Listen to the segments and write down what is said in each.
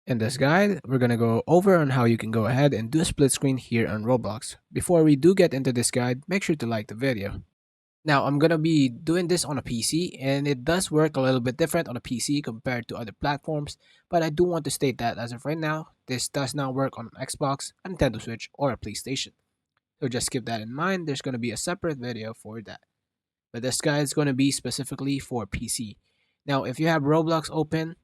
In this guide, we're going to go over on how you can go ahead and do a split screen here on Roblox. Before we do get into this guide, make sure to like the video. Now, I'm going to be doing this on a PC, and it does work a little bit different on a PC compared to other platforms, but I do want to state that as of right now, this does not work on an Xbox, a Nintendo Switch, or a PlayStation. So just keep that in mind, there's going to be a separate video for that. But this guide is going to be specifically for PC. Now, if you have Roblox open,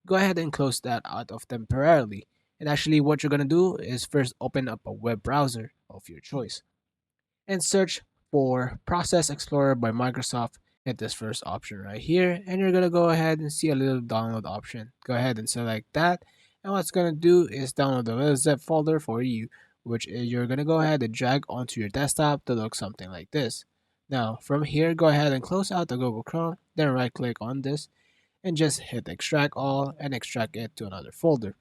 go ahead and close that out of temporarily. And actually, what you're going to do is first open up a web browser of your choice and search for Process Explorer by Microsoft. Hit this first option right here, and you're going to go ahead and see a little download option. Go ahead and select that. And what's going to do is download the little zip folder for you, which is you're going to go ahead and drag onto your desktop to look something like this. Now, from here, go ahead and close out the Google Chrome, then right click on this and just hit extract all and extract it to another folder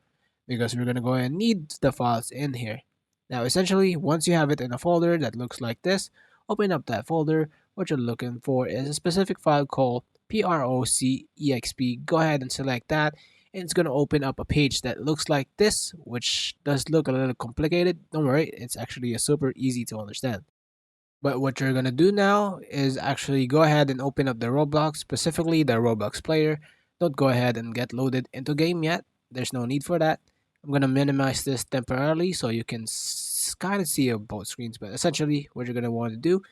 because we're going to go ahead and need the files in here. Now, essentially, once you have it in a folder that looks like this, open up that folder. What you're looking for is a specific file called procexp. Go ahead and select that, and it's going to open up a page that looks like this, which does look a little complicated. Don't worry, it's actually a super easy to understand. But what you're gonna do now is actually go ahead and open up the Roblox, specifically the Roblox player. Don't go ahead and get loaded into game yet. There's no need for that. I'm gonna minimize this temporarily so you can kind of see both screens. But essentially, what you're gonna want to do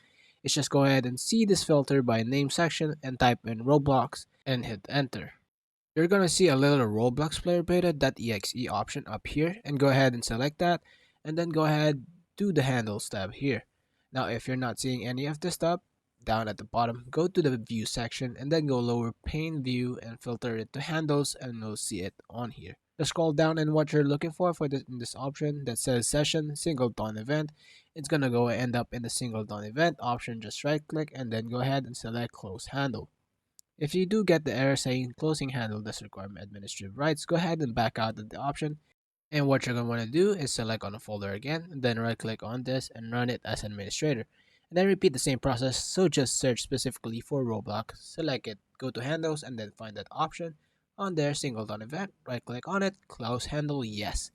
is just go ahead and see this filter by name section and type in Roblox and hit enter. You're gonna see a little Roblox player beta.exe option up here, and go ahead and select that, and then go ahead do the handles tab here. Now, if you're not seeing any of this stuff, down at the bottom, go to the view section and then go lower pane view and filter it to handles, and you'll see it on here. Just scroll down, and what you're looking for this in this option that says session singleton event, it's gonna go end up in the singleton event option. Just right click and then go ahead and select close handle. If you do get the error saying closing handle does require administrative rights, go ahead and back out of the option. And what you're going to want to do is select on a folder again, and then right click on this and run it as administrator. And then repeat the same process, so just search specifically for Roblox, select it, go to handles, and then find that option on there, singleton event, right click on it, close handle, yes.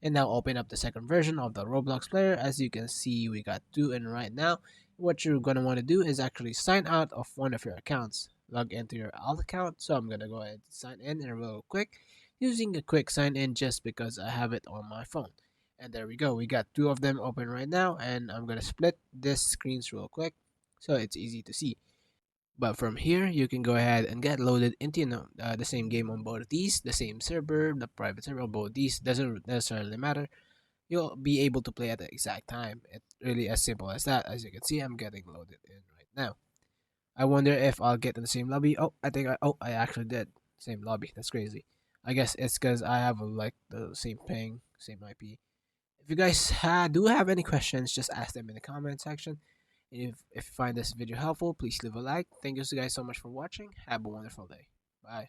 And now open up the second version of the Roblox player. As you can see, we got two in right now. What you're going to want to do is actually sign out of one of your accounts. Log into your alt account. So I'm going to go ahead and sign in real quick using a quick sign in just because I have it on my phone. And there we go. We got two of them open right now. And I'm going to split this screens real quick so it's easy to see. But from here, you can go ahead and get loaded into the same game on both of these, the same server, the private server on both of these. Doesn't necessarily matter. You'll be able to play at the exact time. It's really as simple as that. As you can see, I'm getting loaded in right now. I wonder if I'll get in the same lobby. Oh, I actually did. Same lobby. That's crazy. I guess it's because I have like the same ping, same IP. If you guys do have any questions, just ask them in the comment section. If you find this video helpful, please leave a like. Thank you guys so much for watching. Have a wonderful day. Bye.